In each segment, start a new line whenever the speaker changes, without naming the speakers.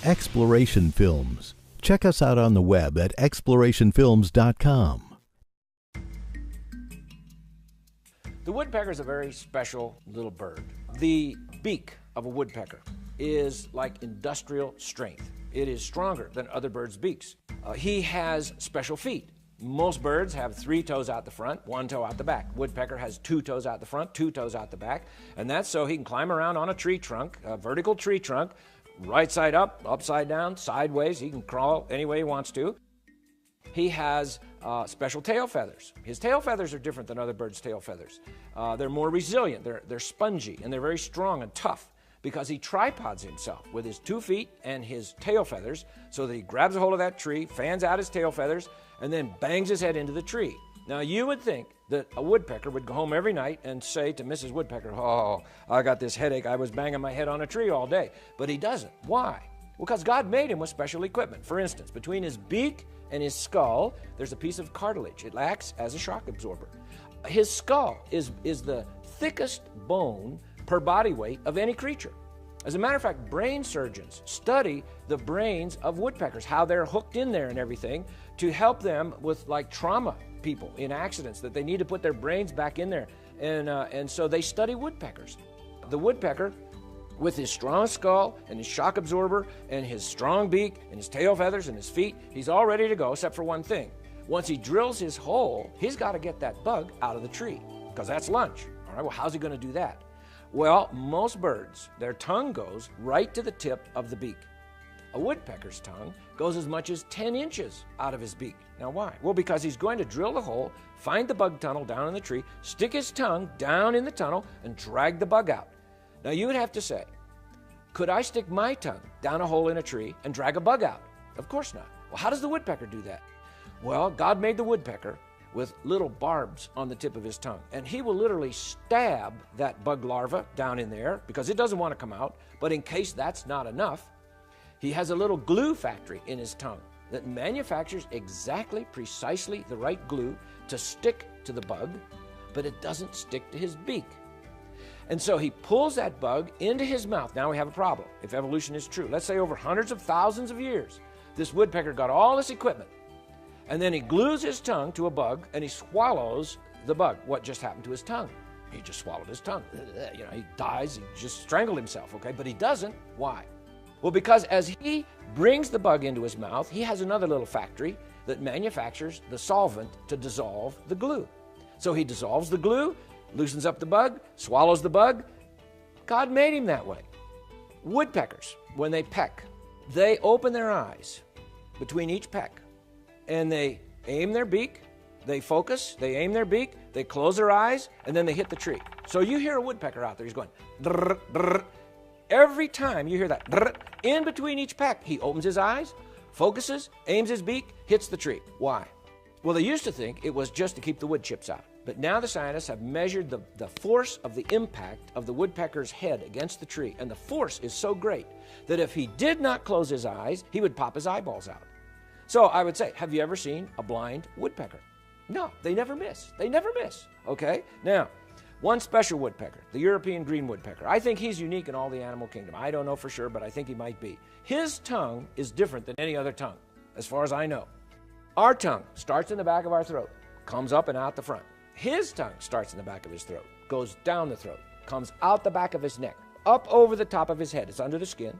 Exploration Films. Check us out on the web at explorationfilms.com.
The woodpecker is a very special little bird. The beak of a woodpecker is like industrial strength. It is stronger than other birds' beaks. He has special feet. Most birds have 3 toes out the front, 1 toe out the back. Woodpecker has 2 toes out the front, 2 toes out the back, and that's so he can climb around on a tree trunk, a vertical tree trunk, right side up, upside down, sideways. He can crawl any way he wants to. He has special tail feathers. His tail feathers are different than other birds' tail feathers. They're more resilient, they're spongy, and they're very strong and tough because he tripods himself with his 2 feet and his tail feathers so that he grabs a hold of that tree, fans out his tail feathers, and then bangs his head into the tree. Now, you would think that a woodpecker would go home every night and say to Mrs. Woodpecker, "Oh, I got this headache. I was banging my head on a tree all day." But he doesn't. Why? Well, because God made him with special equipment. For instance, between his beak and his skull, there's a piece of cartilage. It acts as a shock absorber. His skull is the thickest bone per body weight of any creature. As a matter of fact, brain surgeons study the brains of woodpeckers, how they're hooked in there and everything, to help them with like trauma people in accidents, that they need to put their brains back in there. And so they study woodpeckers. The woodpecker, with his strong skull and his shock absorber and his strong beak and his tail feathers and his feet, he's all ready to go except for one thing. Once he drills his hole, he's got to get that bug out of the tree because that's lunch. All right, well, how's he going to do that? Well, most birds, their tongue goes right to the tip of the beak. A woodpecker's tongue goes as much as 10 inches out of his beak. Now, why? Well, because he's going to drill the hole, find the bug tunnel down in the tree, stick his tongue down in the tunnel, and drag the bug out. Now, you would have to say, could I stick my tongue down a hole in a tree and drag a bug out? Of course not. Well, how does the woodpecker do that? Well, God made the woodpecker with little barbs on the tip of his tongue. And he will literally stab that bug larva down in there because it doesn't want to come out. But in case that's not enough, he has a little glue factory in his tongue that manufactures exactly, precisely the right glue to stick to the bug, but it doesn't stick to his beak. And so he pulls that bug into his mouth. Now we have a problem, if evolution is true. Let's say over hundreds of thousands of years, this woodpecker got all this equipment, and then he glues his tongue to a bug, and he swallows the bug. What just happened to his tongue? He just swallowed his tongue. You know, he dies, he just strangled himself, okay? But he doesn't. Why? Well, because as he brings the bug into his mouth, he has another little factory that manufactures the solvent to dissolve the glue. So he dissolves the glue, loosens up the bug, swallows the bug. God made him that way. Woodpeckers, when they peck, they open their eyes between each peck, and they aim their beak, they focus, they aim their beak, they close their eyes, and then they hit the tree. So you hear a woodpecker out there, he's going, drr, drr. Every time you hear that, drr, in between each peck, he opens his eyes, focuses, aims his beak, hits the tree. Why? Well, they used to think it was just to keep the wood chips out. But now the scientists have measured the force of the impact of the woodpecker's head against the tree, and the force is so great that if he did not close his eyes, he would pop his eyeballs out. So I would say, have you ever seen a blind woodpecker? No, they never miss. They never miss, okay? Now, one special woodpecker, the European green woodpecker. I think he's unique in all the animal kingdom. I don't know for sure, but I think he might be. His tongue is different than any other tongue, as far as I know. Our tongue starts in the back of our throat, comes up and out the front. His tongue starts in the back of his throat, goes down the throat, comes out the back of his neck, up over the top of his head. It's under the skin,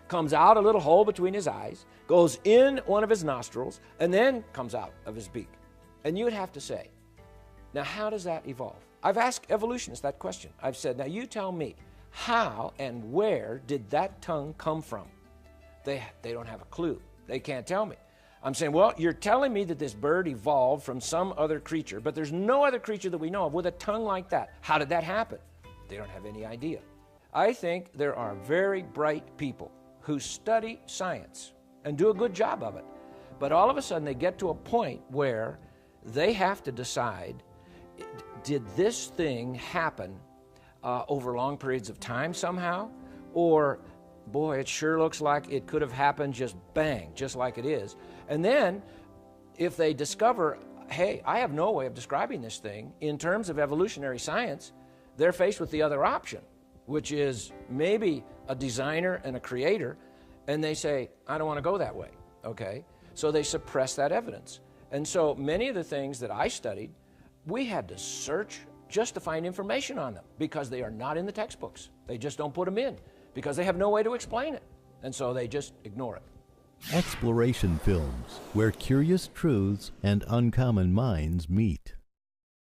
comes out a little hole between his eyes, goes in one of his nostrils, and then comes out of his beak. And you would have to say, now how does that evolve? I've asked evolutionists that question. I've said, now you tell me, how and where did that tongue come from? They don't have a clue. They can't tell me. I'm saying, well, you're telling me that this bird evolved from some other creature, but there's no other creature that we know of with a tongue like that. How did that happen? They don't have any idea. I think there are very bright people who study science and do a good job of it, but all of a sudden they get to a point where they have to decide, did this thing happen over long periods of time somehow? Or, boy, it sure looks like it could have happened just bang, just like it is. And then, if they discover, hey, I have no way of describing this thing in terms of evolutionary science, they're faced with the other option, which is maybe a designer and a creator, and they say, I don't want to go that way, okay? So they suppress that evidence. And so many of the things that I studied, we had to search just to find information on them because they are not in the textbooks. They just don't put them in because they have no way to explain it. And so they just ignore it.
Exploration Films, where curious truths and uncommon minds meet.